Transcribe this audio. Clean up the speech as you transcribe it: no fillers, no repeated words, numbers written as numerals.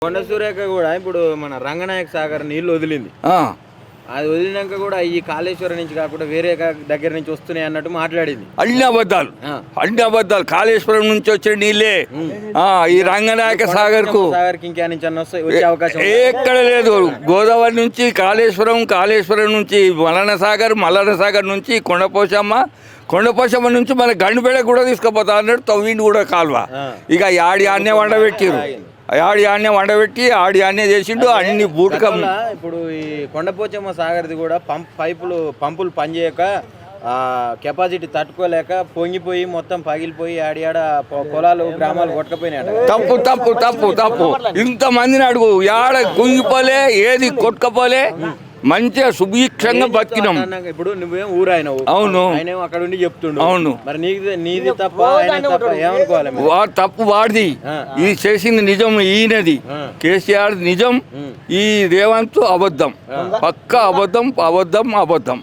కొండ సురేఖ కూడా ఇప్పుడు మన రంగనాయక సాగర్ నీళ్లు వదిలింది. అది వదిలినాక కూడా ఈ కాళేశ్వరం నుంచి కాకుండా వేరే దగ్గర నుంచి వస్తున్నాయి అన్నట్టు మాట్లాడింది. అన్ని అబద్ధాలు కాళేశ్వరం నుంచి వచ్చిన నీళ్ళే ఈ రంగనాయక సాగర్ కు ఇంకా నుంచి వచ్చే అవకాశం ఎక్కడ లేదు. గోదావరి నుంచి కాళేశ్వరం నుంచి మల్లన సాగర్ నుంచి కొండపోచమ్మ నుంచి మన గండిపేట కూడా తీసుకుపోతా అన్నట్టు తవ్విండి కూడా కాలువ. ఇక ఆడి ఆన్నే వండబెట్టి ఆడి ఆన్నే చేసిండు అన్ని బూటకం. ఇప్పుడు ఈ కొండపోచమ్మ సాగర్ది కూడా పంపులు పనిచేయక కెపాసిటీ తట్టుకోలేక పొంగిపోయి మొత్తం పగిలిపోయి ఆడ పొలాలు గ్రామాలు కొట్టుకపోయినాయి. తప్పు ఇంతమందిని అడుగు యాడ కుంగిపోలే ఏది కొట్టుకపోలే మంచిగా సుభిక్షంగా బతికినాం. ఇప్పుడు నువ్వేం ఊరాయినావు. అవును, ఆయన అక్కడ ఉండి చెప్తుండు. అవును, మరి నీది తప్ప ఏమనుకోవాలి. తప్పు వాడిది, ఇది చేసింది నిజం ఈయనది. కేసీఆర్ నిజం, ఈ రేవంత్ అబద్ధం, పక్క అబద్ధం.